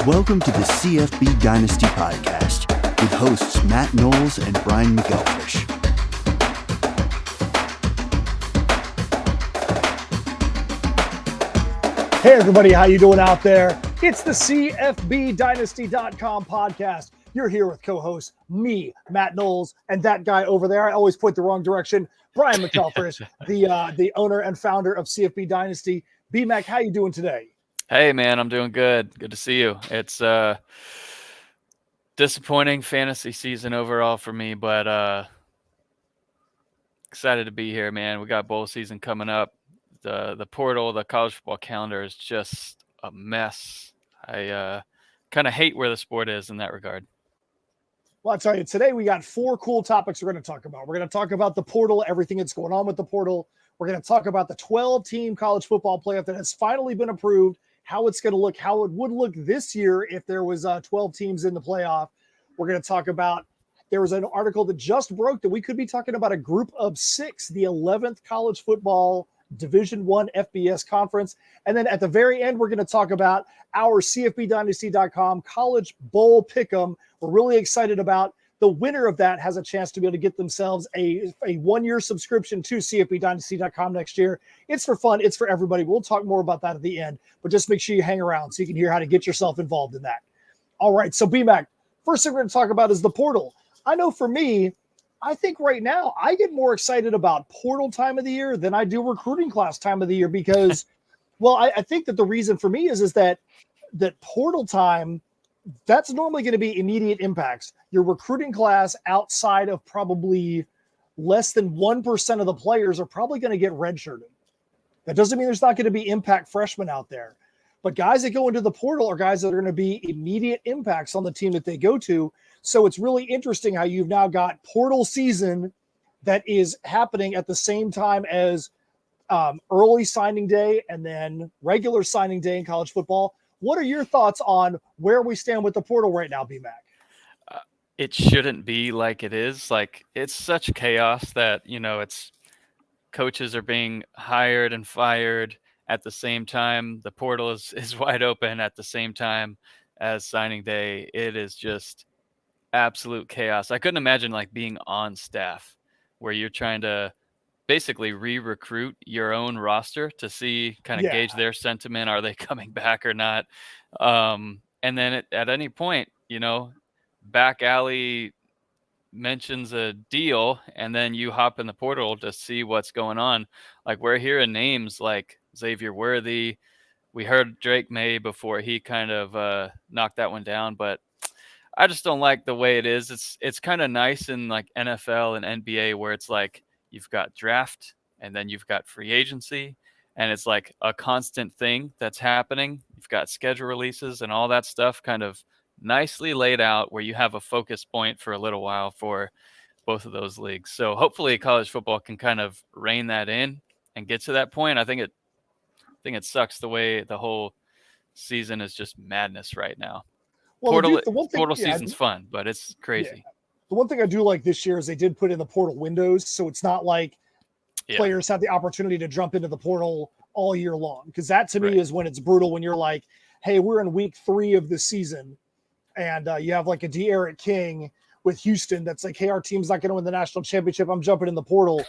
Welcome to the CFB Dynasty Podcast with hosts Matt Knowles and Brian McElfish. Hey everybody, how you doing out there? It's the CFBDynasty.com podcast. You're here with co-host me, Matt Knowles, and that guy over there. I always point the wrong direction. Brian McElfish, the owner and founder of CFB Dynasty. B-Mac, how you doing today? Hey man, I'm doing good. Good to see you. It's disappointing fantasy season overall for me, but excited to be here, man. We got bowl season coming up. The portal, the college football calendar is just a mess. I kind of hate where the sport is in that regard. Well, I'll tell you, today we got four cool topics we're going to talk about. We're going to talk about the portal, everything that's going on with the portal. We're going to talk about the 12-team college football playoff that has finally been approved, how it's going to look, how it would look this year if there was 12 teams in the playoff. We're going to talk about, there was an article that just broke that we could be talking about a group of six, the 11th college football Division I FBS conference. And then at the very end, we're going to talk about our CFBDynasty.com college bowl pick'em. We're really excited about the winner of that has a chance to be able to get themselves a one-year subscription to CFBDynasty.com next year. It's for fun. It's for everybody. We'll talk more about that at the end, but just make sure you hang around so you can hear how to get yourself involved in that. All right. So BMAC, first thing we're going to talk about is the portal. I know for me, I think right now I get more excited about portal time of the year than I do recruiting class time of the year because, well, I think that the reason for me is that portal time, that's normally going to be immediate impacts. Your recruiting class outside of probably less than 1% of the players are probably going to get redshirted. That doesn't mean there's not going to be impact freshmen out there. But guys that go into the portal are guys that are going to be immediate impacts on the team that they go to. So it's really interesting how you've now got portal season that is happening at the same time as early signing day and then regular signing day in college football. What are your thoughts on where we stand with the portal right now, B-Mac? It shouldn't be like it is. Like, it's such chaos that, it's coaches are being hired and fired at the same time. The portal is wide open at the same time as signing day. It is just absolute chaos. I couldn't imagine like being on staff where you're trying to basically re-recruit your own roster to see kind of gauge their sentiment. Are they coming back or not? And then at any point, back alley mentions a deal and then you hop in the portal to see what's going on. Like, we're hearing names like Xavier Worthy. We heard Drake May before he kind of knocked that one down, but I just don't like the way it is. It's kind of nice in like NFL and NBA where it's like you've got draft and then you've got free agency and it's like a constant thing that's happening. You've got schedule releases and all that stuff kind of nicely laid out where you have a focus point for a little while for both of those leagues. So hopefully college football can kind of rein that in and get to that point. I think it sucks the way the whole season is just madness right now. Well, portal season's fun, but it's crazy. Yeah. The one thing I do like this year is they did put in the portal windows, so it's not like players have the opportunity to jump into the portal all year long. Because that to me is when it's brutal, when you're like, hey, we're in week 3 of the season, and you have like a De'Aaron King with Houston that's like, hey, our team's not going to win the national championship. I'm jumping in the portal.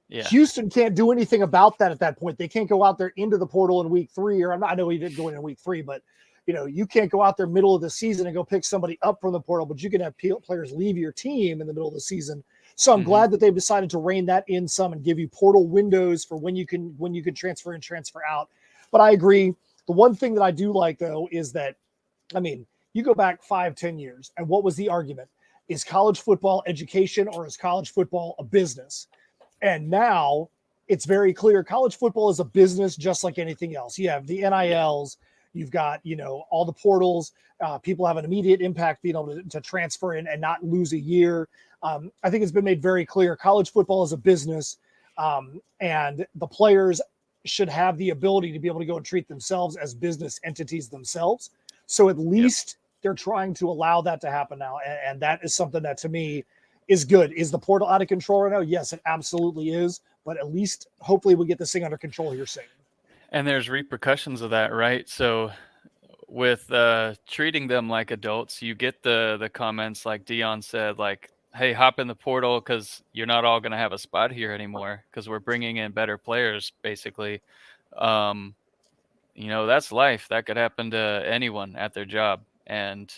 Houston can't do anything about that at that point. They can't go out there into the portal in week 3, I know he didn't go in week 3, but you can't go out there middle of the season and go pick somebody up from the portal, but you can have players leave your team in the middle of the season. So I'm glad that they've decided to rein that in some and give you portal windows for when you can transfer and transfer out. But I agree. The one thing that I do like though is that, you go back 5-10 years and what was the argument? Is college football education or is college football a business? And now it's very clear college football is a business just like anything else. You have the NILs, you've got, all the portals. People have an immediate impact being able to transfer in and not lose a year. I think it's been made very clear college football is a business, and the players should have the ability to be able to go and treat themselves as business entities themselves. So at least they're trying to allow that to happen now. And that is something that to me is good. Is the portal out of control right now? Yes, it absolutely is. But at least hopefully we get this thing under control here soon. And there's repercussions of that, right? So with treating them like adults, you get the comments like Dion said, like, "Hey, hop in the portal because you're not all going to have a spot here anymore because we're bringing in better players." Basically, um, that's life. That could happen to anyone at their job, and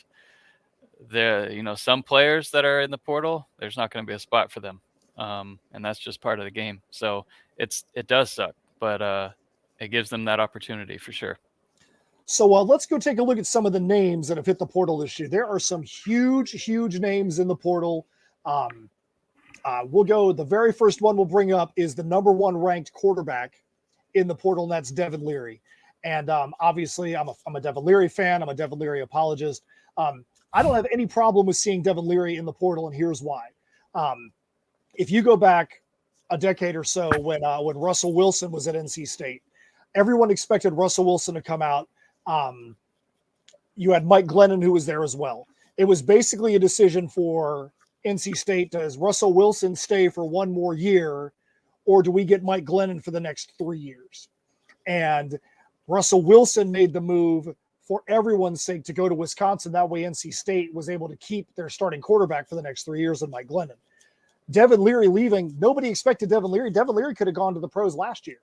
some players that are in the portal, there's not going to be a spot for them, and that's just part of the game. So it does suck, but it gives them that opportunity for sure. So let's go take a look at some of the names that have hit the portal this year. There are some huge names in the portal. We'll go. The very first one we'll bring up is the number one ranked quarterback in the portal, and that's Devin Leary. And obviously, I'm a Devin Leary fan. I'm a Devin Leary apologist. I don't have any problem with seeing Devin Leary in the portal, and here's why. If you go back a decade or so when Russell Wilson was at NC State, everyone expected Russell Wilson to come out. You had Mike Glennon, who was there as well. It was basically a decision for NC State. Does Russell Wilson stay for one more year, or do we get Mike Glennon for the next 3 years? And Russell Wilson made the move for everyone's sake to go to Wisconsin. That way NC State was able to keep their starting quarterback for the next 3 years and Mike Glennon. Devin Leary leaving, nobody expected Devin Leary. Devin Leary could have gone to the pros last year.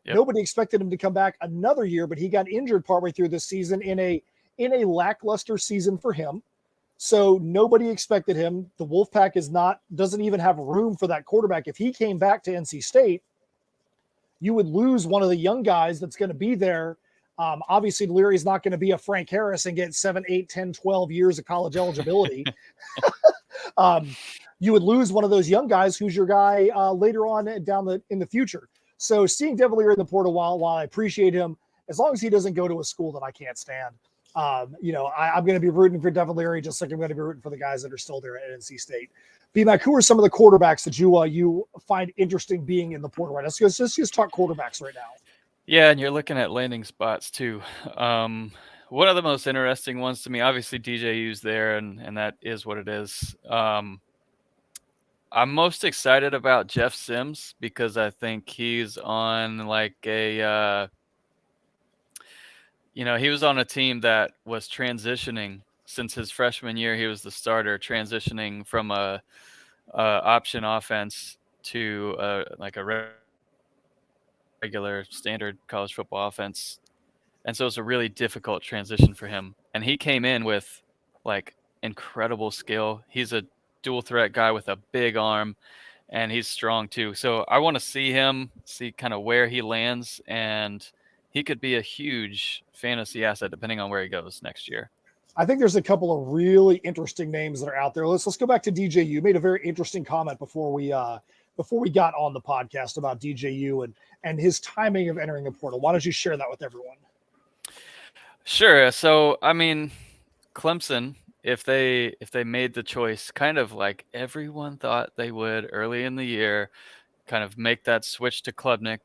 Yep. Nobody expected him to come back another year, but he got injured partway through this season in a lackluster season for him. So nobody expected him. The Wolfpack doesn't even have room for that quarterback. If he came back to NC State, you would lose one of the young guys that's going to be there. Obviously, Leary's not going to be a Frank Harris and get 7, 8, 10, 12 years of college eligibility. You would lose one of those young guys who's your guy later on in the future. So seeing Devin Leary in the portal, while I appreciate him, as long as he doesn't go to a school that I can't stand, I'm going to be rooting for Devin Leary just like I'm going to be rooting for the guys that are still there at NC State. BMAC, who are some of the quarterbacks that you find interesting being in the portal right now? Let's just talk quarterbacks right now. Yeah, and you're looking at landing spots too. One of the most interesting ones to me, obviously DJU's there, and that is what it is. I'm most excited about Jeff Sims because I think he's on like he was on a team that was transitioning since his freshman year. He was the starter, transitioning from a option offense to like a regular standard college football offense. And so it's a really difficult transition for him. And he came in with like incredible skill. He's a dual threat guy with a big arm, and he's strong too. So I want to see kind of where he lands, and he could be a huge fantasy asset depending on where he goes next year. I think there's a couple of really interesting names that are out there. Let's go back to DJU. You made a very interesting comment before we got on the podcast about DJU and his timing of entering the portal. Why don't you share that with everyone? Sure. So, I mean, Clemson, if they made the choice, kind of like everyone thought they would early in the year, kind of make that switch to Klubnik,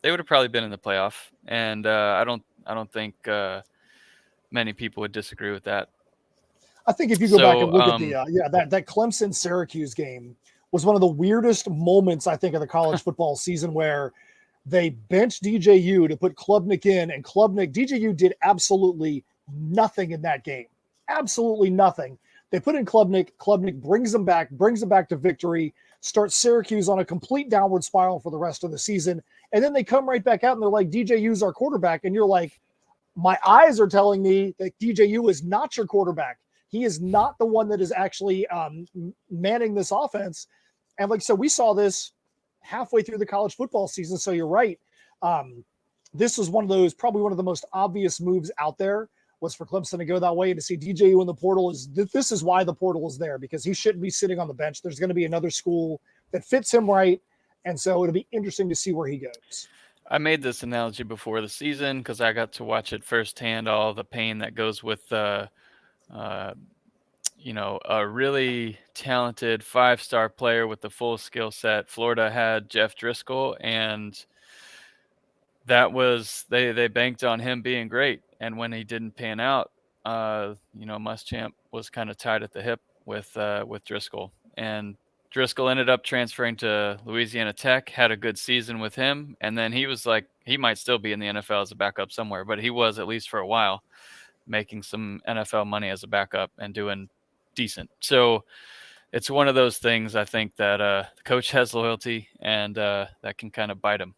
they would have probably been in the playoff. And I don't think many people would disagree with that. I think if you go back and look at that Clemson Syracuse game was one of the weirdest moments, I think, of the college football season, where they benched DJU to put Klubnik in, and DJU did absolutely nothing in that game. Absolutely nothing. They put in Klubnik. Klubnik brings them back to victory, starts Syracuse on a complete downward spiral for the rest of the season. And then they come right back out and they're like, DJU's our quarterback. And you're like, my eyes are telling me that DJU is not your quarterback. He is not the one that is actually manning this offense. And so we saw this halfway through the college football season. So you're right. This was probably one of the most obvious moves out there, was for Clemson to go that way, and to see DJU in the portal. This is why the portal is there, because he shouldn't be sitting on the bench. There's going to be another school that fits him right. And so it'll be interesting to see where he goes. I made this analogy before the season because I got to watch it firsthand, all the pain that goes with a really talented 5-star player with the full skill set. Florida had Jeff Driscoll, and that was they banked on him being great. And when he didn't pan out, Muschamp was kind of tied at the hip with Driscoll. And Driscoll ended up transferring to Louisiana Tech, had a good season with him, and then he was like, he might still be in the NFL as a backup somewhere, but he was at least for a while making some NFL money as a backup and doing decent. So it's one of those things I think that the coach has loyalty, and that can kind of bite him.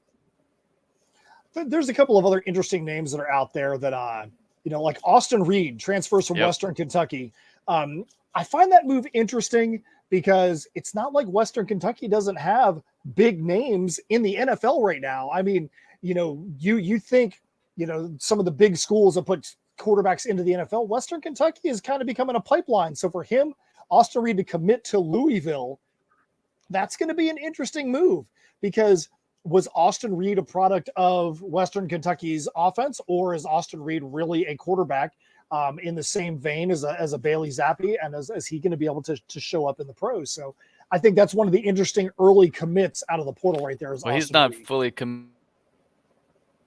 There's a couple of other interesting names that are out there that, like Austin Reed transfers from Western Kentucky. I find that move interesting because it's not like Western Kentucky doesn't have big names in the NFL right now. I mean, you think, some of the big schools that put quarterbacks into the NFL, Western Kentucky is kind of becoming a pipeline. So for him, Austin Reed to commit to Louisville, that's going to be an interesting move because was Austin Reed a product of Western Kentucky's offense, or is Austin Reed really a quarterback in the same vein as a Bailey Zappi, and is he going to be able to show up in the pros? So I think that's one of the interesting early commits out of the portal right there. Well, he's not fully committed,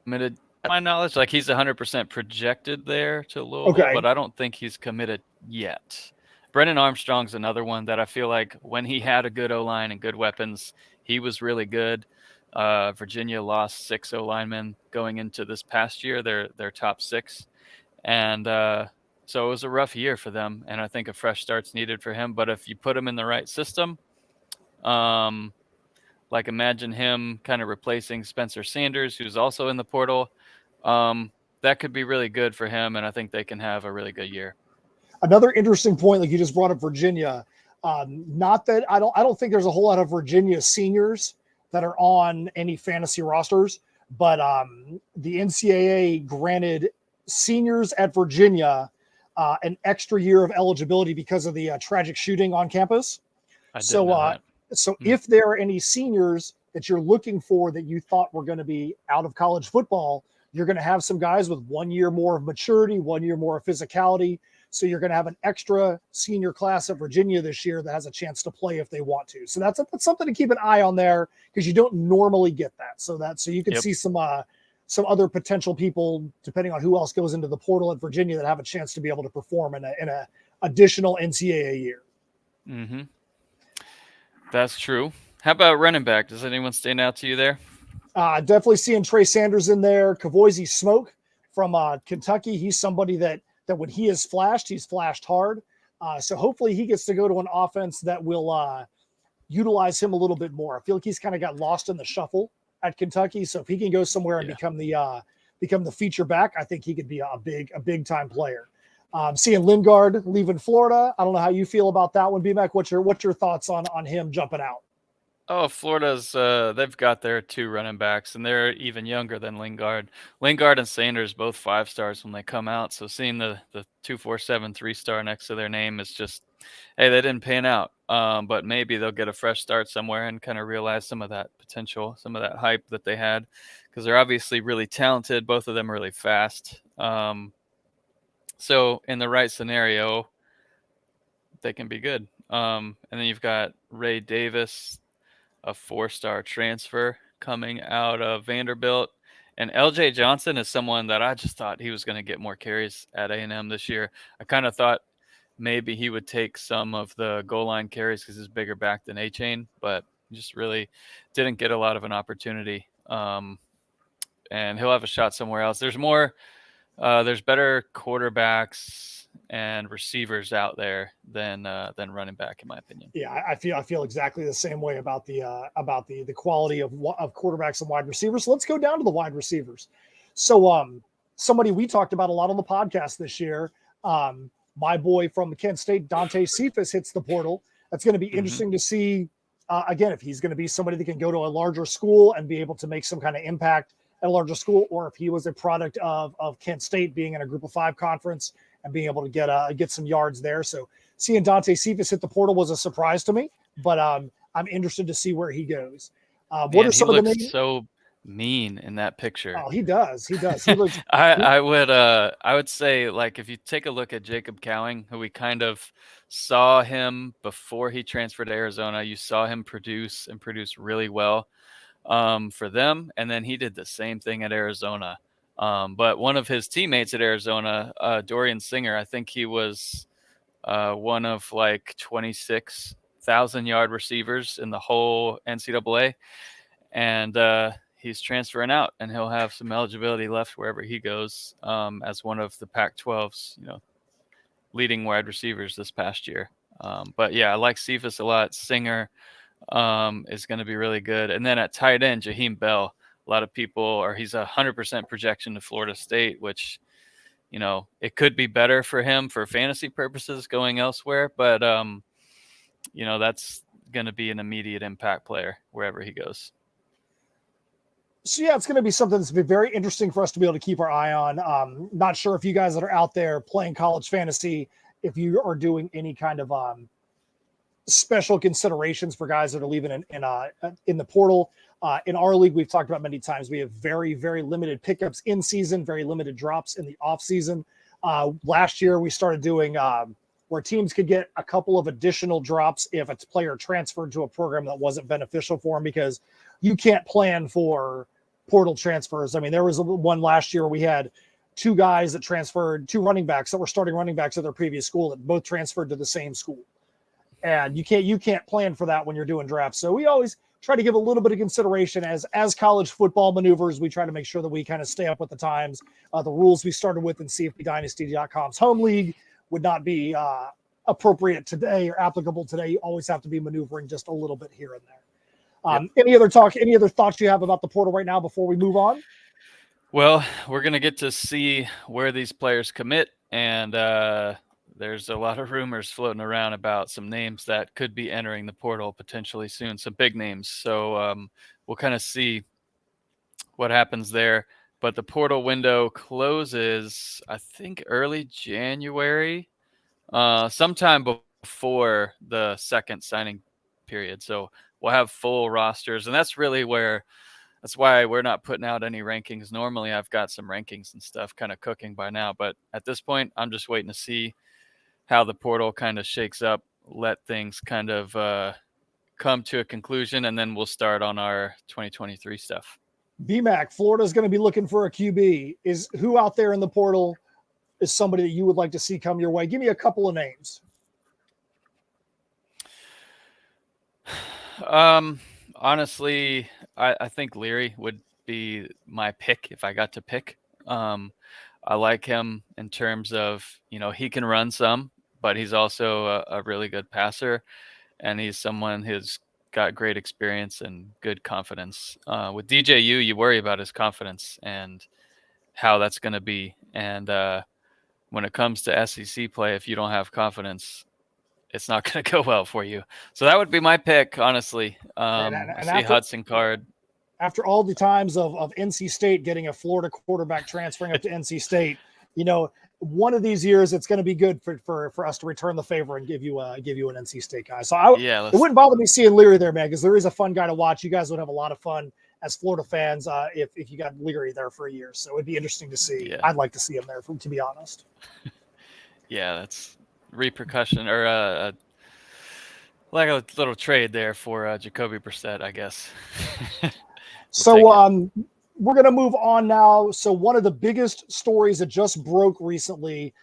to my knowledge. Like he's 100% projected there to Louisville, but I don't think he's committed yet. Brennan Armstrong's another one that I feel like when he had a good O-line and good weapons, he was really good. Virginia lost 6 O-linemen going into this past year, their top 6. And so it was a rough year for them, and I think a fresh start's needed for him. But if you put him in the right system, like imagine him kind of replacing Spencer Sanders, who's also in the portal, that could be really good for him, and I think they can have a really good year. Another interesting point, like you just brought up Virginia, not that I don't think there's a whole lot of Virginia seniors that are on any fantasy rosters, but the NCAA granted seniors at Virginia an extra year of eligibility because of the tragic shooting on campus. So if there are any seniors that you're looking for that you thought were going to be out of college football, you're going to have some guys with 1 year more of maturity, 1 year more of physicality. So you're going to have an extra senior class at Virginia this year that has a chance to play if they want to. So that's something to keep an eye on there because you don't normally get that. So you can see some other potential people, depending on who else goes into the portal at Virginia, that have a chance to be able to perform in a additional NCAA year. Mm-hmm. That's true. How about running back? Does anyone stand out to you there? Definitely seeing Trey Sanders in there. Kavoisi Smoke from Kentucky. He's somebody that when he has flashed, he's flashed hard. So hopefully he gets to go to an offense that will utilize him a little bit more. I feel like he's kind of got lost in the shuffle at Kentucky. So if he can go somewhere and become the feature back, I think he could be a big time player. Seeing Lingard leaving Florida, I don't know how you feel about that one, B-Mac. What's your thoughts on him jumping out? Oh, Florida's they've got their 2 running backs, and they're even younger than Lingard. Lingard and Sanders both 5 stars when they come out. So seeing the 247 3-star next to their name is just, hey, they didn't pan out. But maybe they'll get a fresh start somewhere and kind of realize some of that potential, some of that hype that they had, because they're obviously really talented. Both of them are really fast. So in the right scenario, they can be good. And then you've got Ray Davis, a 4-star transfer coming out of Vanderbilt. And LJ Johnson is someone that I just thought he was going to get more carries at A&M this year. I kind of thought maybe he would take some of the goal line carries because he's bigger back than A-Chain, but just really didn't get a lot of an opportunity. And he'll have a shot somewhere else. There's better quarterbacks and receivers out there than running back, in my opinion. Yeah, I feel exactly the same way about the quality of quarterbacks and wide receivers. So let's go down to the wide receivers. So somebody we talked about a lot on the podcast this year, my boy from Kent State, Dante Cephas, hits the portal. That's going to be interesting to see again if he's going to be somebody that can go to a larger school and be able to make some kind of impact at a larger school, or if he was a product of Kent State being in a Group of 5 conference and being able to get some yards there. So seeing Dante Cephas hit the portal was a surprise to me, but I'm interested to see where he goes. What are some of the names? So mean in that picture. Oh, he does. He looks. I would say, like, if you take a look at Jacob Cowing, who we kind of saw him before he transferred to Arizona, you saw him produce really well for them, and then he did the same thing at Arizona. But one of his teammates at Arizona, Dorian Singer, I think he was one of like 26 1,000-yard receivers in the whole NCAA, and he's transferring out, and he'll have some eligibility left wherever he goes, as one of the Pac-12's, leading wide receivers this past year. But yeah, I like Cephas a lot. Singer is going to be really good. And then at tight end, Jaheim Bell, a lot of people he's 100% projection to Florida State, which, it could be better for him for fantasy purposes going elsewhere. But, that's going to be an immediate impact player wherever he goes. So yeah, it's going to be something that's been very interesting for us to be able to keep our eye on. Not sure if you guys that are out there playing college fantasy, if you are doing any kind of special considerations for guys that are leaving in the portal. In our league, we've talked about many times, we have very, very limited pickups in season, very limited drops in the off season. Last year, we started doing where teams could get a couple of additional drops if a player transferred to a program that wasn't beneficial for him, because you can't plan for portal transfers. I mean, there was one last year where we had two guys that transferred, two running backs that were starting running backs at their previous school that both transferred to the same school. And you can't plan for that when you're doing drafts. So we always try to give a little bit of consideration as college football maneuvers. We try to make sure that we kind of stay up with the times. The rules we started with in CFBDynasty.com's home league would not be appropriate today or applicable today. You always have to be maneuvering just a little bit here and there. Any other thoughts you have about the portal right now before we move on? Well, we're going to get to see where these players commit, and there's a lot of rumors floating around about some names that could be entering the portal potentially soon, some big names. So we'll kind of see what happens there. But the portal window closes, I think, early January, sometime before the second signing period. So we'll have full rosters, and that's why we're not putting out any rankings. Normally I've got some rankings and stuff kind of cooking by now, but at this point I'm just waiting to see how the portal kind of shakes up, let things kind of come to a conclusion, and then we'll start on our 2023 stuff. BMAC, Florida's going to be looking for a QB. Is who out there in the portal is somebody that you would like to see come your way? Give me a couple of names. Honestly, I think Leary would be my pick if I got to pick. I like him in terms of, he can run some, but he's also a really good passer, and he's someone who's got great experience and good confidence. With DJU, you worry about his confidence and how that's going to be. And when it comes to SEC play, if you don't have confidence, it's not going to go well for you. So that would be my pick, honestly. I see Hudson Card. After all the times of NC State getting a Florida quarterback transferring up to NC State, one of these years it's going to be good for us to return the favor and give you an NC State guy. So it wouldn't bother me seeing Leary there, man, because Leary is a fun guy to watch. You guys would have a lot of fun as Florida fans if you got Leary there for a year. So it'd be interesting to see. Yeah. I'd like to see him there, to be honest. Yeah, that's repercussion or like a little trade there for Jacoby Brissett, I guess. We're going to move on now. So one of the biggest stories that just broke recently,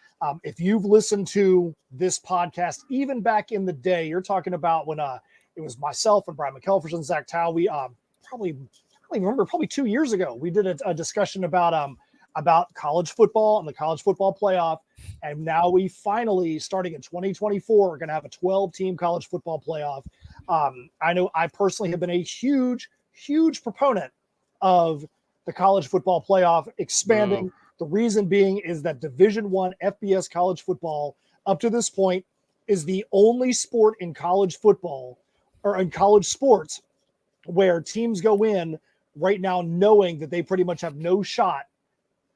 if you've listened to this podcast, even back in the day, you're talking about when it was myself and Brian McElfresh and Zach Tao. We probably 2 years ago, we did a discussion about college football and the college football playoff. And now we finally, starting in 2024, we're going to have a 12-team college football playoff. I know I personally have been a huge proponent of the college football playoff expanding. The reason being is that Division I FBS college football up to this point is the only sport in college football or in college sports where teams go in right now knowing that they pretty much have no shot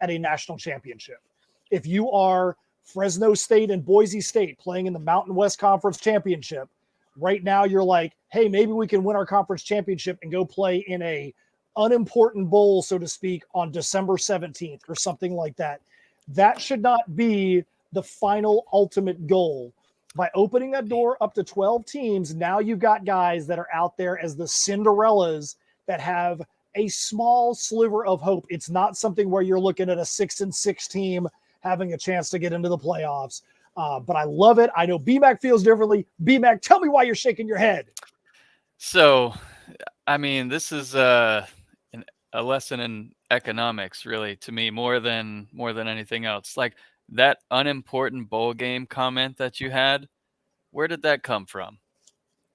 at a national championship. If you are Fresno State and Boise State playing in the Mountain West Conference Championship, right now you're like, hey, maybe we can win our conference championship and go play in a unimportant bowl, so to speak, on December 17th or something like that. That should not be the final ultimate goal. By opening that door up to 12 teams, now you've got guys that are out there as the Cinderellas that have a small sliver of hope. It's not something where you're looking at a 6-6 team having a chance to get into the playoffs. But I love it. I know BMAC feels differently. BMAC, tell me why you're shaking your head. So, I mean, this is a lesson in economics, really, to me, more than anything else. Like that unimportant bowl game comment that you had, where did that come from?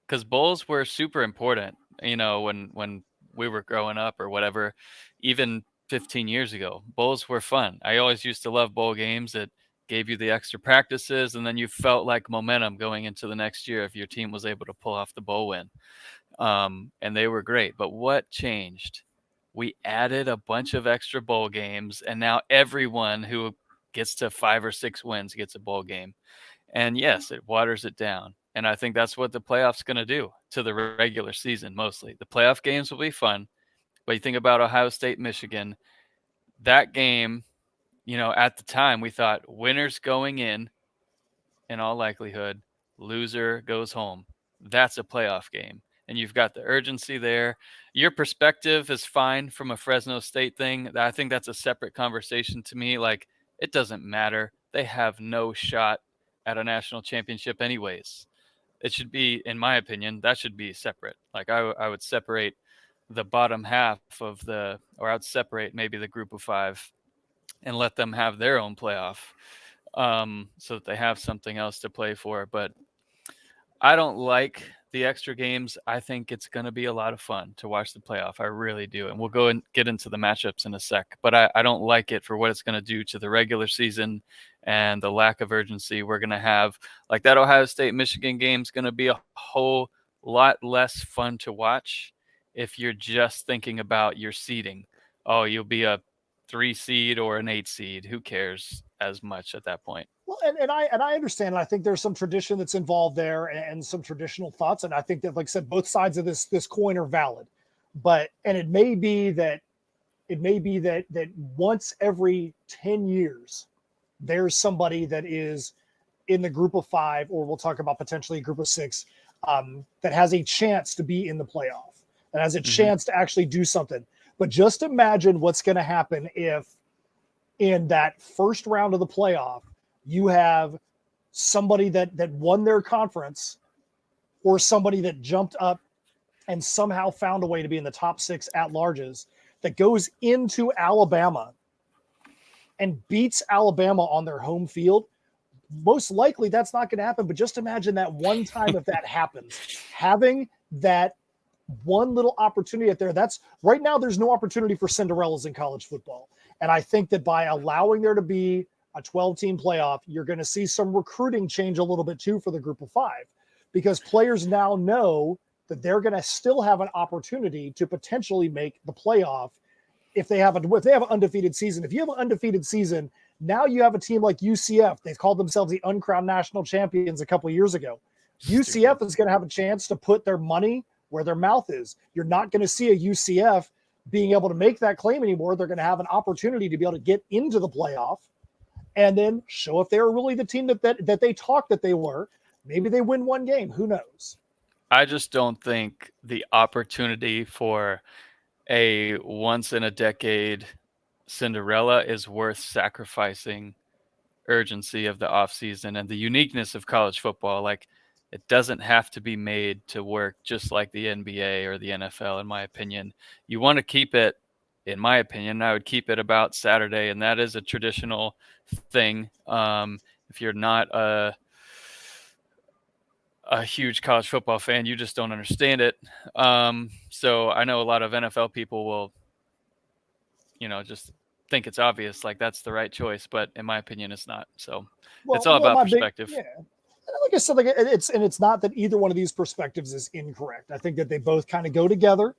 Because bowls were super important, when we were growing up or whatever, even 15 years ago. Bowls were fun. I always used to love bowl games. It gave you the extra practices, and then you felt like momentum going into the next year if your team was able to pull off the bowl win. And they were great. But what changed? We added a bunch of extra bowl games, and now everyone who gets to 5 or 6 wins gets a bowl game. And yes, it waters it down. And I think that's what the playoffs going to do to the regular season mostly. The playoff games will be fun, but you think about Ohio State, Michigan, that game, at the time we thought winners going in all likelihood, loser goes home. That's a playoff game. And you've got the urgency there. Your perspective is fine from a Fresno State thing. I think that's a separate conversation to me. Like, it doesn't matter. They have no shot at a national championship anyways. It should be, in my opinion, that should be separate. Like I would separate the bottom half of or I'd separate maybe the group of 5 and let them have their own playoff, so that they have something else to play for. But I don't like the extra games. I think it's going to be a lot of fun to watch the playoff. I really do. And we'll go and get into the matchups in a sec. But I don't like it for what it's going to do to the regular season and the lack of urgency we're going to have. Like that Ohio State-Michigan game is going to be a whole lot less fun to watch if you're just thinking about your seeding. Oh, you'll be a 3 seed or an 8 seed. Who cares as much at that point? Well, and I understand. And I think there's some tradition that's involved there and some traditional thoughts. And I think that, like I said, both sides of this coin are valid. But it may be that once every 10 years, there's somebody that is in the group of 5, or we'll talk about potentially a group of 6, that has a chance to be in the playoff, that has a chance to actually do something. But just imagine what's going to happen if in that first round of the playoff, you have somebody that won their conference, or somebody that jumped up and somehow found a way to be in the top 6 at-larges, that goes into Alabama and beats Alabama on their home field. Most likely that's not going to happen, but just imagine that one time if that happens, having that one little opportunity out there. That's right now, there's no opportunity for Cinderellas in college football. And I think that by allowing there to be a 12-team playoff, you're going to see some recruiting change a little bit too for the group of 5, because players now know that they're going to still have an opportunity to potentially make the playoff if they have an undefeated season. If you have an undefeated season, now you have a team like UCF. They called themselves the uncrowned national champions a couple of years ago. UCF is going to have a chance to put their money where their mouth is. You're not going to see a UCF being able to make that claim anymore. They're going to have an opportunity to be able to get into the playoff and then show if they were really the team that they talked that they were. Maybe they win one game. Who knows? I just don't think the opportunity for a once-in-a-decade Cinderella is worth sacrificing urgency of the offseason and the uniqueness of college football. Like, it doesn't have to be made to work just like the NBA or the NFL, in my opinion. You want to keep it, in my opinion, I would keep it about Saturday, and that is a traditional thing. If you're not a huge college football fan, you just don't understand it. So I know a lot of NFL people will, just think it's obvious, like that's the right choice, but in my opinion, it's not. So it's all about perspective. Like I said, it's not that either one of these perspectives is incorrect. I think that they both kind of go together.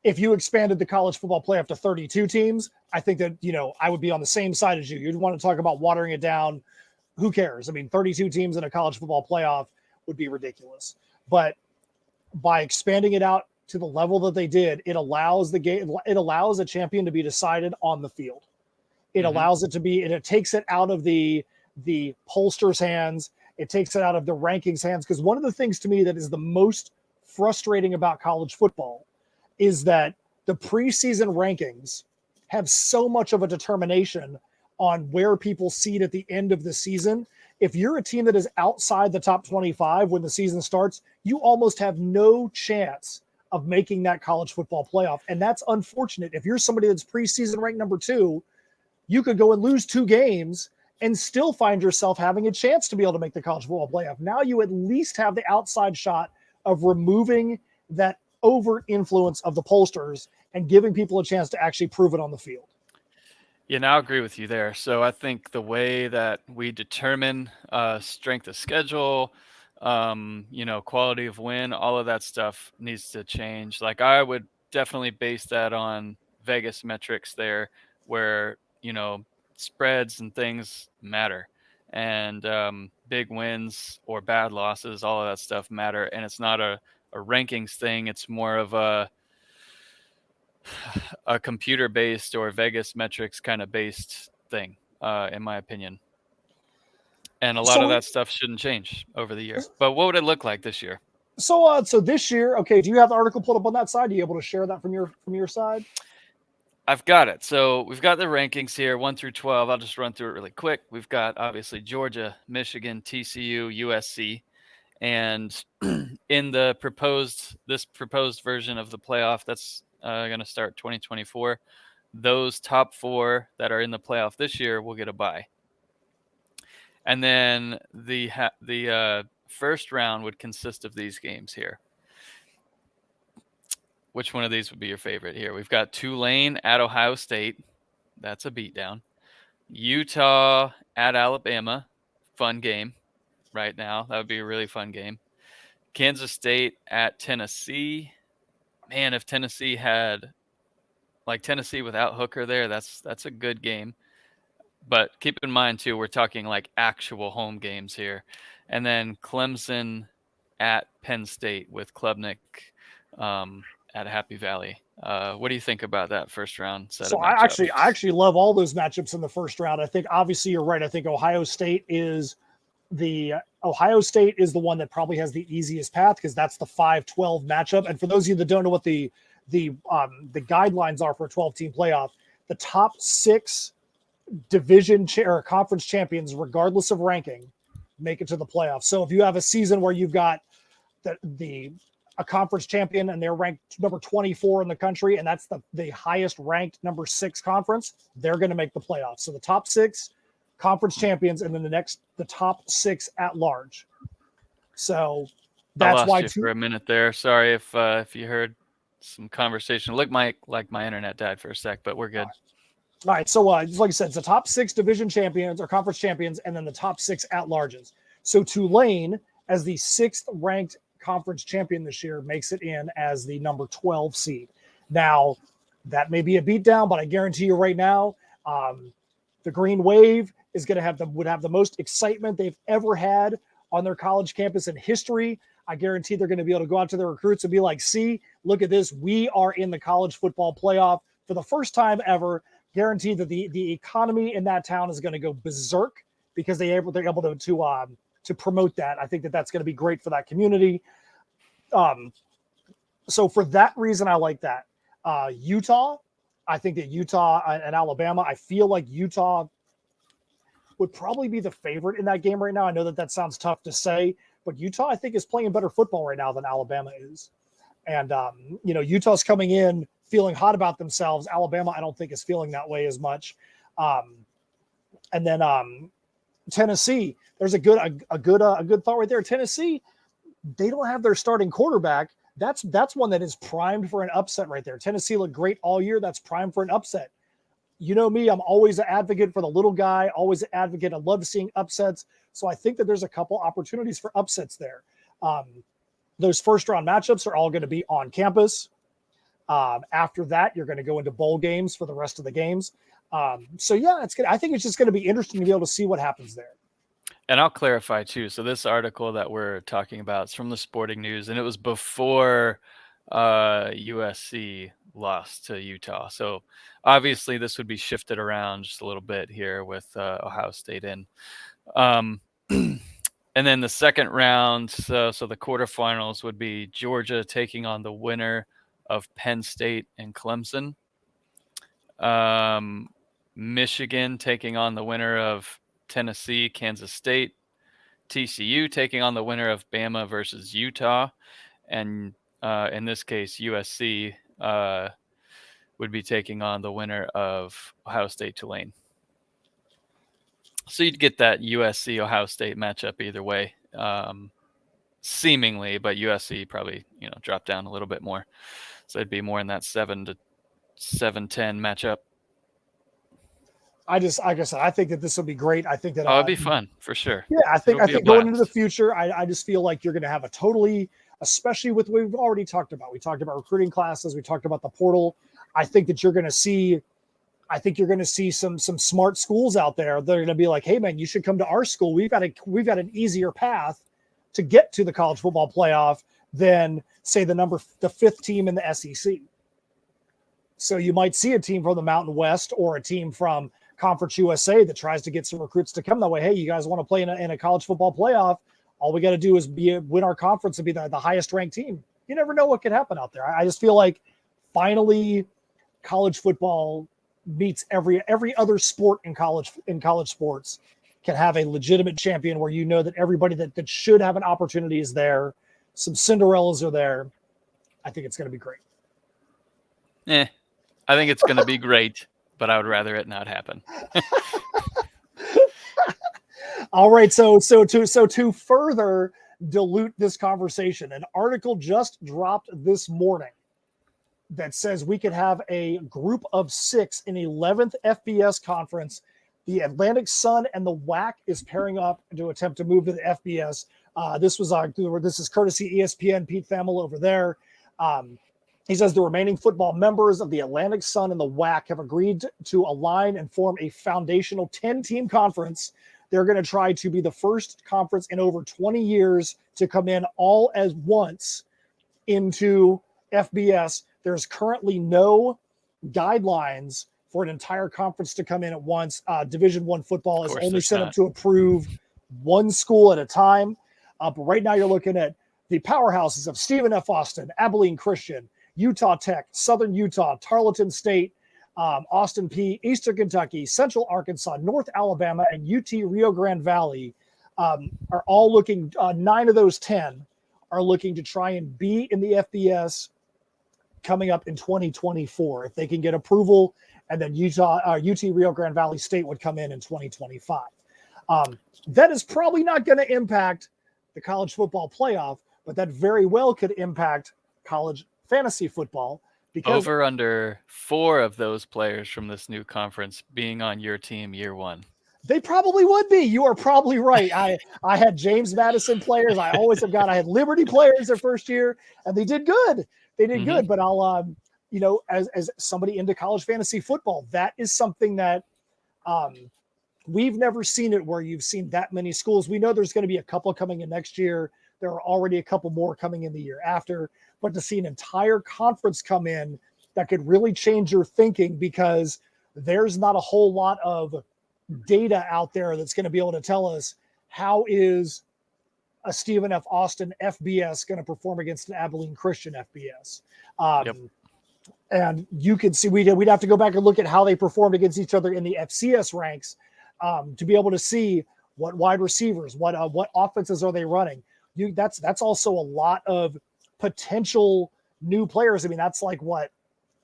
If you expanded the college football playoff to 32 teams, I think that, I would be on the same side as you. You'd want to talk about watering it down. Who cares? I mean, 32 teams in a college football playoff would be ridiculous. But by expanding it out to the level that they did, it allows a champion to be decided on the field. It allows it to be, and it takes it out of the pollsters' hands. It takes it out of the rankings hands. Because one of the things to me that is the most frustrating about college football is that the preseason rankings have so much of a determination on where people seed at the end of the season. If you're a team that is outside the top 25 when the season starts, you almost have no chance of making that college football playoff. And that's unfortunate. If you're somebody that's preseason ranked number 2, you could go and lose 2 games and still find yourself having a chance to be able to make the college football playoff. Now you at least have the outside shot of removing that over influence of the pollsters and giving people a chance to actually prove it on the field. Yeah, now I agree with you there. So I think the way that we determine strength of schedule, quality of win, all of that stuff needs to change. Like I would definitely base that on Vegas metrics there, where spreads and things matter, and big wins or bad losses, all of that stuff matter. And it's not a rankings thing; it's more of a computer-based or Vegas metrics kind of based thing, in my opinion. And a lot of that stuff shouldn't change over the year. But what would it look like this year? So this year, okay, do you have the article pulled up on that side? Are you able to share that from your side? I've got it. So we've got the rankings here, 1 through 12. I'll just run through it really quick. We've got obviously Georgia, Michigan, TCU, USC. And in the proposed version of the playoff that's going to start 2024, those top 4 that are in the playoff this year will get a bye. And then the first round would consist of these games here. Which one of these would be your favorite here? We've got Tulane at Ohio State. That's a beatdown. Utah at Alabama. Fun game right now. That would be a really fun game. Kansas State at Tennessee. Man, if Tennessee had Tennessee without Hooker there, that's a good game. But keep in mind too, we're talking like actual home games here. And then Clemson at Penn State with Klubnik at Happy Valley. What do you think about that first round set? So I actually love all those matchups in the first round. I think obviously you're right. I think Ohio State is the one that probably has the easiest path because that's the 5-12 matchup. And for those of you that don't know what the guidelines are for a 12-team playoff, the top 6 division or conference champions, regardless of ranking, make it to the playoffs. So if you have a season where you've got a conference champion and they're ranked number 24 in the country, and that's the highest ranked number 6 conference, they're going to make the playoffs. So the top 6 conference champions, and then the top 6 at large. So that's why for a minute there. Sorry if you heard some conversation. Look, my internet died for a sec, but we're good. All right. So just like I said, it's the top 6 division champions or conference champions, and then the top 6 at larges. So Tulane, as the 6th ranked conference champion this year, makes it in as the number 12 seed. Now, that may be a beatdown, but I guarantee you right now, the Green Wave is going to would have the most excitement they've ever had on their college campus in history. I guarantee they're going to be able to go out to their recruits and be like, see, look at this. We are in the college football playoff for the first time ever. Guarantee that the economy in that town is going to go berserk because they're able to promote that. I think that's going to be great for that community. So for that reason, I like that. Utah, I think that Utah and Alabama, I feel like Utah would probably be the favorite in that game right now. I know that sounds tough to say, but Utah, I think, is playing better football right now than Alabama is. And, Utah's coming in feeling hot about themselves. Alabama, I don't think, is feeling that way as much. And then Tennessee, there's a good thought right there. Tennessee, they don't have their starting quarterback. That's one that is primed for an upset right there. Tennessee looked great all year. That's primed for an upset. You know me, I'm always an advocate for the little guy, always an advocate. I love seeing upsets. So I think that there's a couple opportunities for upsets there. Those first round matchups are all going to be on campus. After that, you're going to go into bowl games for the rest of the games. So yeah, it's good. I think it's just going to be interesting to be able to see what happens there. And I'll clarify too. So this article that we're talking about is from the Sporting News, and it was before USC lost to Utah. So obviously this would be shifted around just a little bit here with Ohio State in. And then the second round, so the quarterfinals would be Georgia taking on the winner of Penn State and Clemson. Michigan taking on the winner of Tennessee, Kansas State, TCU taking on the winner of Bama versus Utah, and in this case, USC would be taking on the winner of Ohio State, Tulane. So you'd get that USC Ohio State matchup either way, seemingly, but USC probably drop down a little bit more, so it'd be more in that 7 to 7-10 matchup. Like I said, I think that this will be great. I think that it'd be fun for sure. Yeah, I think going into the future, I just feel like you're going to have a totally, especially with what we've already talked about. We talked about recruiting classes. We talked about the portal. I think that you're going to see. I think you're going to see some smart schools out there that are going to be like, hey man, you should come to our school. We've got an easier path to get to the college football playoff than say the fifth team in the SEC. So you might see a team from the Mountain West or a team from Conference USA that tries to get some recruits to come that way. Hey, you guys want to play in a college football playoff? All we got to do is win our conference and be the highest ranked team. You never know what could happen out there. I just feel like finally college football meets every other sport in college sports can have a legitimate champion where you know that everybody that should have an opportunity is there. Some Cinderellas are there. I think it's going to be great. I think it's going to be great, but I would rather it not happen. All right. So to further dilute this conversation, an article just dropped this morning that says we could have a group of 6 in 11th FBS conference. The Atlantic Sun and the WAC is pairing up to attempt to move to the FBS. This is courtesy ESPN, Pete Thamel over there. He says the remaining football members of the Atlantic Sun and the WAC have agreed to align and form a foundational 10-team conference. They're going to try to be the first conference in over 20 years to come in all as once into FBS. There's currently no guidelines for an entire conference to come in at once. Division I football is only set up to approve one school at a time. But right now you're looking at the powerhouses of Stephen F. Austin, Abilene Christian, Utah Tech, Southern Utah, Tarleton State, Austin Peay, Eastern Kentucky, Central Arkansas, North Alabama, and UT Rio Grande Valley are all looking, 9 of those 10 are looking to try and be in the FBS coming up in 2024 if they can get approval, and then UT Rio Grande Valley State would come in 2025. That is probably not going to impact the college football playoff, but that very well could impact college fantasy football. Because over under 4 of those players from this new conference being on your team year one. They probably would be. You are probably right. I had James Madison players. I had Liberty players their first year, and they did good. They did good. But I'll, as somebody into college fantasy football, that is something that we've never seen it where you've seen that many schools. We know there's going to be a couple coming in next year. There are already a couple more coming in the year after. But to see an entire conference come in that could really change your thinking, because there's not a whole lot of data out there that's going to be able to tell us how is a Stephen F. Austin FBS going to perform against an Abilene Christian FBS. And you can see we'd have to go back and look at how they performed against each other in the FCS ranks to be able to see what wide receivers, what offenses are they running. That's also a lot of potential new players. I mean, that's like 8%,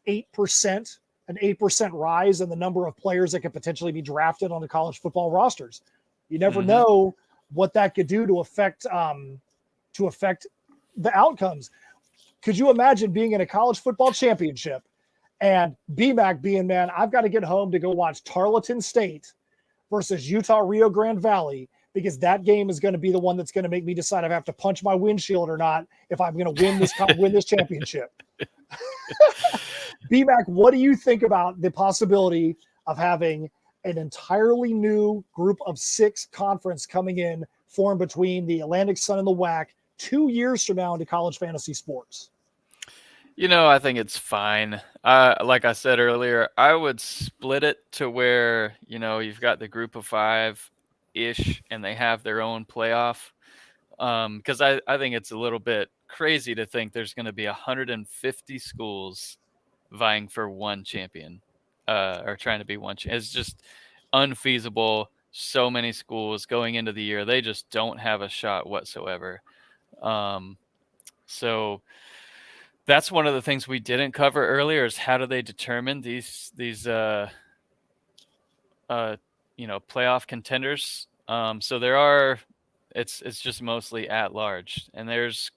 an 8% rise in the number of players that could potentially be drafted on the college football rosters. You never know what that could do to affect the outcomes. Could you imagine being in a college football championship and BMAC being, man, I've got to get home to go watch Tarleton State versus Utah Rio Grande Valley, because that game is going to be the one that's going to make me decide if I have to punch my windshield or not, if I'm going to win this championship. BMAC, what do you think about the possibility of having an entirely new group of 6 conference coming in, formed between the Atlantic Sun and the WAC 2 years from now into college fantasy sports? I think it's fine. Like I said earlier, I would split it to where, you've got the group of 5-ish and they have their own playoff. Because I think it's a little bit crazy to think there's going to be 150 schools vying for one champion. or trying to be one. It's just unfeasible. So many schools going into the year, they just don't have a shot whatsoever. So that's one of the things we didn't cover earlier is how do they determine these playoff contenders. So there are, it's just mostly at large, and there's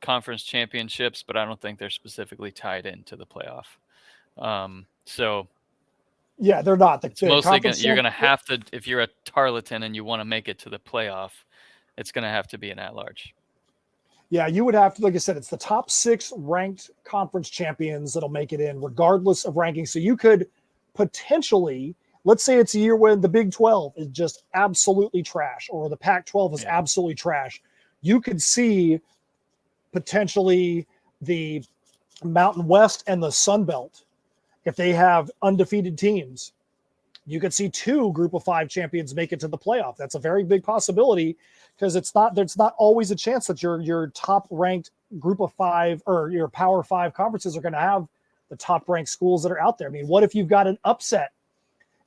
conference championships, but I don't think they're specifically tied into the playoff. So yeah, they're not. It's mostly you're going to have to, if you're a Tarleton and you want to make it to the playoff, it's going to have to be an at-large. Yeah, you would have to, like I said, it's the top 6 ranked conference champions that'll make it in regardless of ranking. So you could potentially, let's say it's a year when the Big 12 is just absolutely trash or the Pac-12 is absolutely trash. You could see potentially the Mountain West and the Sun Belt, if they have undefeated teams, you could see 2 Group of 5 champions make it to the playoff. That's a very big possibility because there's not always a chance that your top ranked Group of 5 or your Power 5 conferences are going to have the top ranked schools that are out there. I mean, what if you've got an upset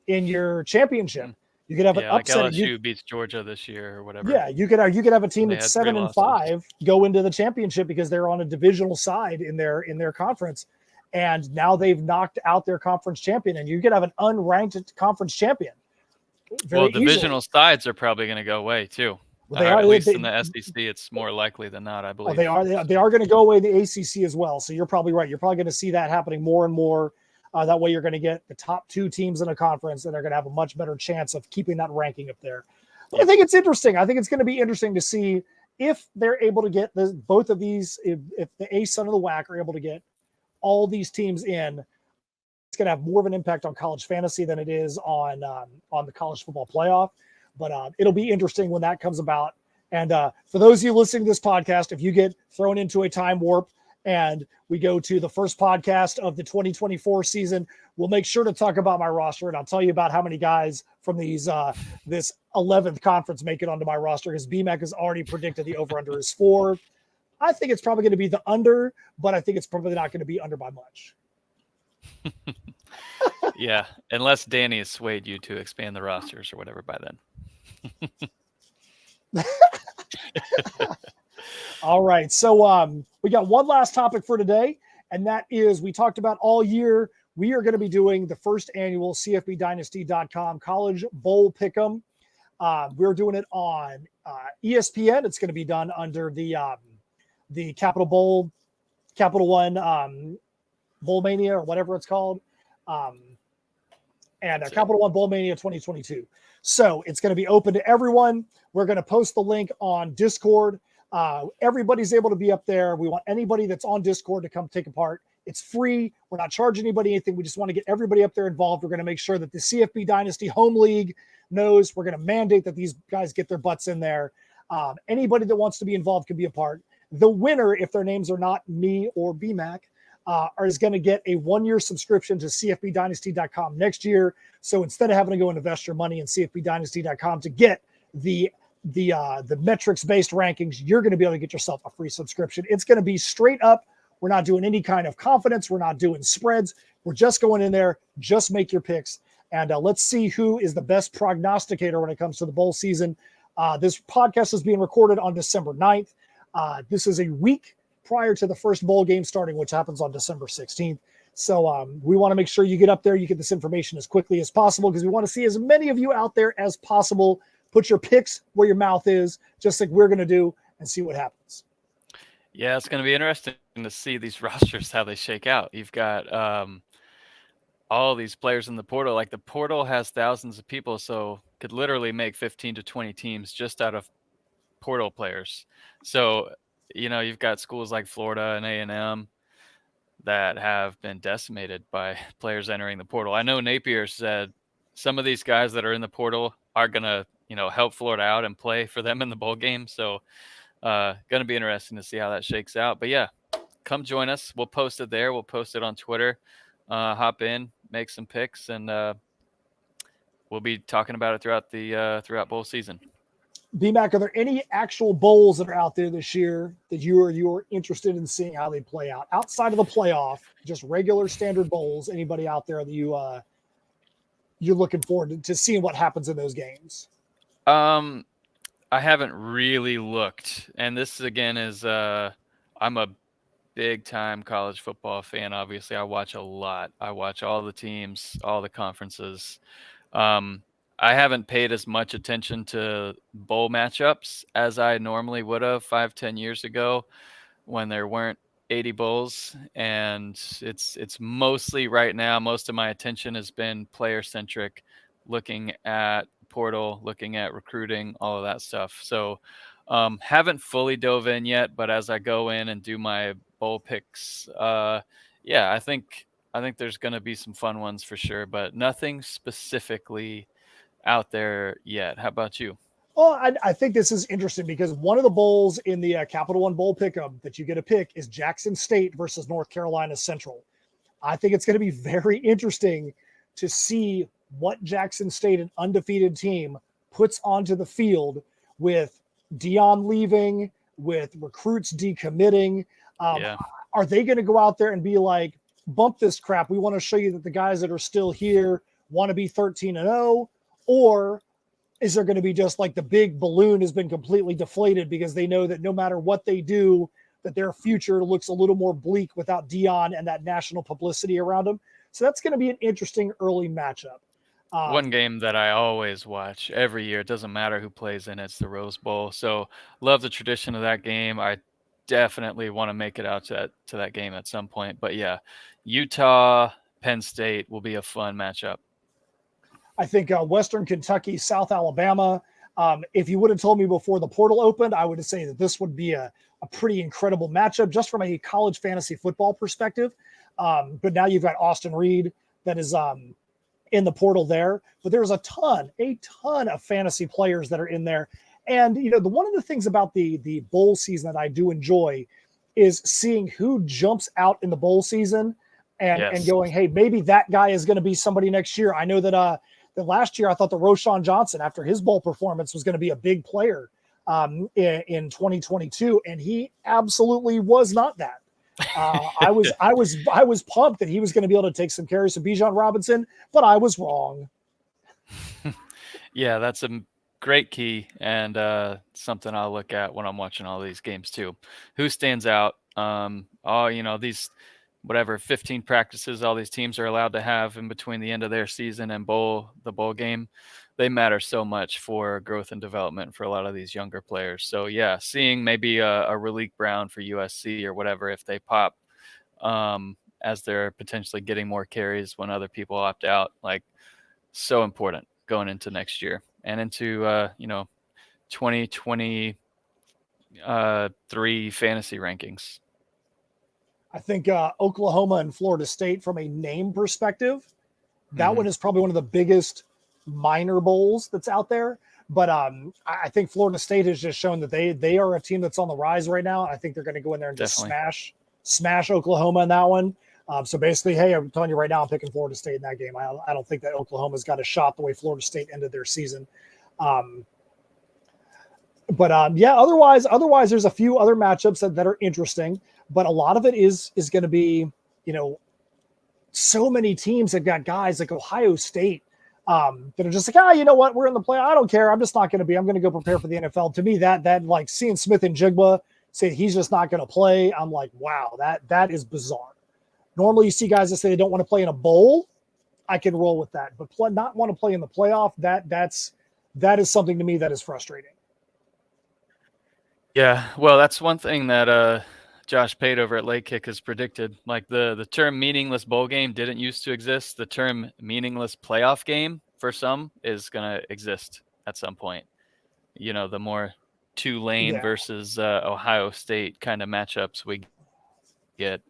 in your championship? You could have an upset. Like LSU beats Georgia this year or whatever. Yeah, you could have a team that's 7-5 go into the championship because they're on a divisional side in their conference, and now they've knocked out their conference champion, and you could have an unranked conference champion. Divisional sides are probably going to go away too. Well, at least in the SEC, it's more likely than not, I believe. They are going to go away in the ACC as well. So you're probably right. You're probably going to see that happening more and more. That way you're going to get the top 2 teams in a conference, and they're going to have a much better chance of keeping that ranking up there. But I think it's interesting. I think it's going to be interesting to see if they're able to get both of these, if the ASUN and the WAC are able to get all these teams in. It's going to have more of an impact on college fantasy than it is on the college football playoff. But it'll be interesting when that comes about. And for those of you listening to this podcast, if you get thrown into a time warp and we go to the first podcast of the 2024 season, we'll make sure to talk about my roster, and I'll tell you about how many guys from these this 11th conference make it onto my roster, because BMAC has already predicted the over-under is 4. I think it's probably going to be the under, but I think it's probably not going to be under by much. Yeah, unless Danny has swayed you to expand the rosters or whatever by then. All right. So we got one last topic for today, and that is, we talked about all year, we are going to be doing the first annual CFBDynasty.com College Bowl Pick'em. We're doing it on ESPN. It's going to be done under the Capital One Bowl Mania, or whatever it's called. Capital One Bowl Mania 2022. So it's going to be open to everyone. We're going to post the link on Discord. Everybody's able to be up there. We want anybody that's on Discord to come take a part. It's free. We're not charging anybody anything. We just want to get everybody up there involved. We're going to make sure that the CFB Dynasty Home League knows. We're going to mandate that these guys get their butts in there. Anybody that wants to be involved can be a part. The winner, if their names are not me or BMAC, is going to get a 1-year subscription to CFBDynasty.com next year. So instead of having to go and invest your money in CFBDynasty.com to get the metrics-based rankings, you're going to be able to get yourself a free subscription. It's going to be straight up. We're not doing any kind of confidence. We're not doing spreads. We're just going in there. Just make your picks. And let's see who is the best prognosticator when it comes to the bowl season. This podcast is being recorded on December 9th. This is a week prior to the first bowl game starting, which happens on December 16th. So we want to make sure you get up there, you get this information as quickly as possible, because we want to see as many of you out there as possible. Put your picks where your mouth is, just like we're going to do, and see what happens. Yeah, it's going to be interesting to see these rosters, how they shake out. You've got all these players in the portal. Like, the portal has thousands of people, so could literally make 15 to 20 teams just out of portal players. So, you've got schools like Florida and A&M that have been decimated by players entering the portal. I know Napier said some of these guys that are in the portal are going to, help Florida out and play for them in the bowl game. So going to be interesting to see how that shakes out. But yeah, come join us. We'll post it there. We'll post it on Twitter. Hop in, make some picks, and we'll be talking about it throughout bowl season. BMAC, are there any actual bowls that are out there this year that you're interested in seeing how they play out outside of the playoff? Just regular standard bowls. Anybody out there that you're looking forward to seeing what happens in those games? I haven't really looked, and this again is I'm a big time college football fan. Obviously, I watch a lot. I watch all the teams, all the conferences. I haven't paid as much attention to bowl matchups as I normally would have 5-10 years ago when there weren't 80 bowls, and it's mostly right now. Most of my attention has been player centric, looking at portal, looking at recruiting, all of that stuff. So haven't fully dove in yet, but as I go in and do my bowl picks, yeah, I think there's going to be some fun ones for sure, but nothing specifically out there yet. How about you? Well, I think this is interesting because one of the bowls in the Capital One Bowl pickup that you get to pick is Jackson State versus North Carolina Central. I think it's going to be very interesting to see what Jackson State, an undefeated team, puts onto the field with Dion leaving, with recruits decommitting. Yeah. Are they going to go out there and be like, bump this crap? We want to show you that the guys that are still here want to be 13-0, or is there going to be just like the big balloon has been completely deflated because they know that no matter what they do, that their future looks a little more bleak without Dion and that national publicity around them? So that's going to be an interesting early matchup. One game that I always watch every year, it doesn't matter who plays in it, it's the Rose Bowl. So love the tradition of that game. I definitely want to make it out to that game at some point. But yeah, Utah, Penn State will be a fun matchup. I think Western Kentucky, South Alabama. If you would have told me before the portal opened, I would have said that this would be a pretty incredible matchup just from a college fantasy football perspective. But now you've got Austin Reed that is in the portal there. But there's a ton of fantasy players that are in there. And, you know, one of the things about the bowl season that I do enjoy is seeing who jumps out in the bowl season and going, hey, maybe that guy is going to be somebody next year. I know that last year I thought that Roschon Johnson, after his bowl performance, was going to be a big player in 2022, and he absolutely was not that. I was pumped that he was going to be able to take some carries to Bijan Robinson, but I was wrong. Yeah, that's a great key, and something I'll look at when I'm watching all these games too. Who stands out? These 15 practices all these teams are allowed to have in between the end of their season and the bowl game, they matter so much for growth and development for a lot of these younger players. So yeah, seeing maybe a Raleek Brown for USC or whatever, if they pop as they're potentially getting more carries when other people opt out, like, so important going into next year and into 2023 fantasy rankings. I think Oklahoma and Florida State, from a name perspective, that one is probably one of the biggest minor bowls that's out there. But I think Florida State has just shown that they are a team that's on the rise right now. I think they're going to go in there and just smash Oklahoma in that one. So basically, hey, I'm telling you right now, I'm picking Florida State in that game. I don't think that Oklahoma's got a shot the way Florida State ended their season. Otherwise, there's a few other matchups that are interesting. But a lot of it is going to be, so many teams have got guys like Ohio State that are just like, you know what, we're in the play. I don't care. I'm just not going to be. I'm going to go prepare for the NFL. To me, that like seeing Smith and Jigba say he's just not going to play, I'm like, wow, that is bizarre. Normally, you see guys that say they don't want to play in a bowl. I can roll with that, but not want to play in the playoff. That is something to me that is frustrating. Yeah, well, that's one thing that Josh Pate over at Late Kick has predicted. Like the term meaningless bowl game didn't used to exist. The term meaningless playoff game for some is going to exist at some point. The more Tulane versus Ohio State kind of matchups we get.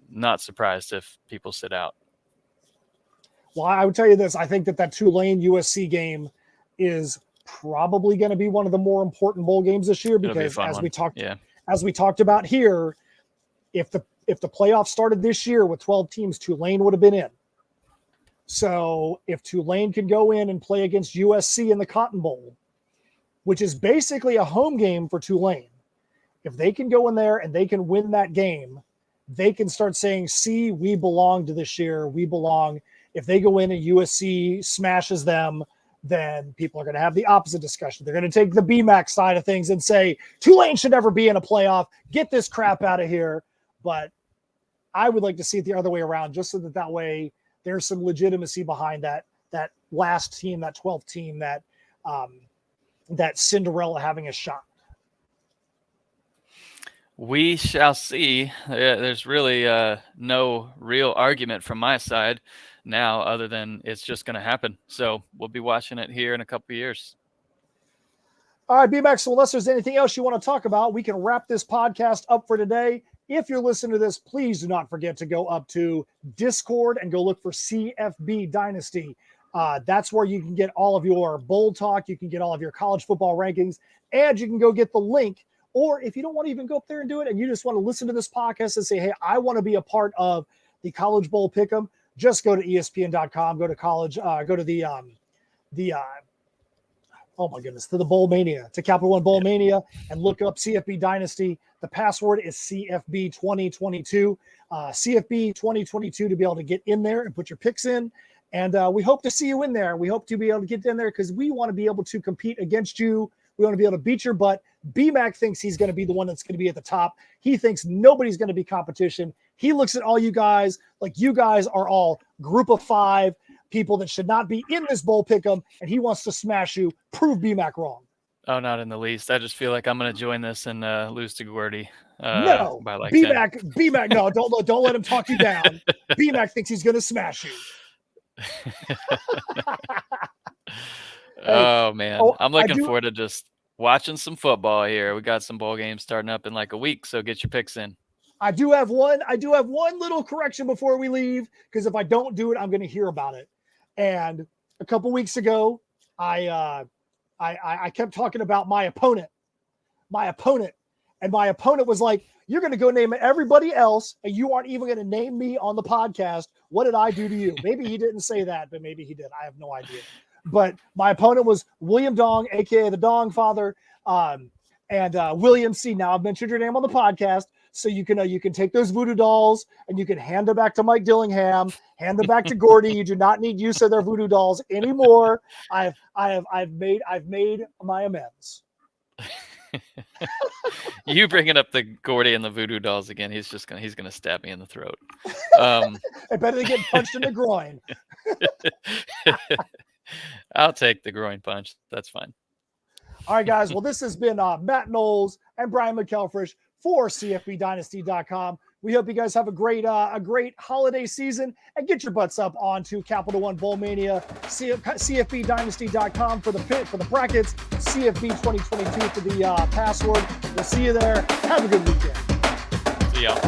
Not surprised if people sit out. Well, I would tell you this. I think that Tulane USC game is probably going to be one of the more important bowl games this year because as we talked about here, if the playoffs started this year with 12 teams, Tulane would have been in. So if Tulane can go in and play against USC in the Cotton Bowl, which is basically a home game for Tulane. If they can go in there and they can win that game, they can start saying, see, we belong to this year. We belong. If they go in and USC smashes them, then people are going to have the opposite discussion. They're going to take the BMAC side of things and say, Tulane should never be in a playoff. Get this crap out of here. But I would like to see it the other way around, just so that way there's some legitimacy behind that last team, that 12th team, that Cinderella having a shot. We shall see. There's really no real argument from my side now, other than it's just going to happen. So we'll be watching it here in a couple of years. All right, BMAX, so unless there's anything else you want to talk about, we can wrap this podcast up for today. If you're listening to this, please do not forget to go up to Discord and go look for CFB Dynasty. That's where you can get all of your bowl talk. You can get all of your college football rankings, and you can go get the link. Or if you don't want to even go up there and do it, and you just want to listen to this podcast and say, hey, I want to be a part of the College Bowl Pick'em, just go to ESPN.com, go to college, go to to the Bowl Mania, to Capital One Bowl Mania, and look up CFB Dynasty. The password is CFB 2022, CFB 2022 to be able to get in there and put your picks in. And we hope to see you in there. We hope to be able to get in there because we want to be able to compete against you. We want to be able to beat your butt. BMAC thinks he's going to be the one that's going to be at the top. He thinks nobody's going to be competition. He looks at all you guys like you guys are all group of 5 people that should not be in this bowl pick'em, and he wants to smash you. Prove BMAC wrong. Oh, not in the least. I just feel like I'm going to join this and lose to Gordy. No, by like BMAC, no, don't let him talk you down. BMAC thinks he's going to smash you. Oh man, I'm looking forward to just watching some football here. We got some bowl games starting up in like a week, so get your picks in. I do have one little correction before we leave, because if I don't do it, I'm going to hear about it. And a couple weeks ago, I kept talking about my opponent, and my opponent was like, "You're going to go name everybody else, and you aren't even going to name me on the podcast. What did I do to you?" Maybe he didn't say that, but maybe he did. I have no idea. But my opponent was William Dong, aka the Dong Father, and William C. Now I've mentioned your name on the podcast, so you can take those voodoo dolls and you can hand them back to Mike Dillingham, hand them back to Gordy. You do not need use of their voodoo dolls anymore. I've made my amends. You bringing up the Gordy and the voodoo dolls again? He's gonna stab me in the throat. I better than getting punched in the groin. I'll take the groin punch. That's fine. All right, guys. Well, this has been Matt Knowles and Brian McElfresh for CFBDynasty.com. We hope you guys have a great holiday season and get your butts up onto Capital One Bowl Mania. CFBDynasty.com for the brackets. CFB 2022 for the password. We'll see you there. Have a good weekend. See y'all.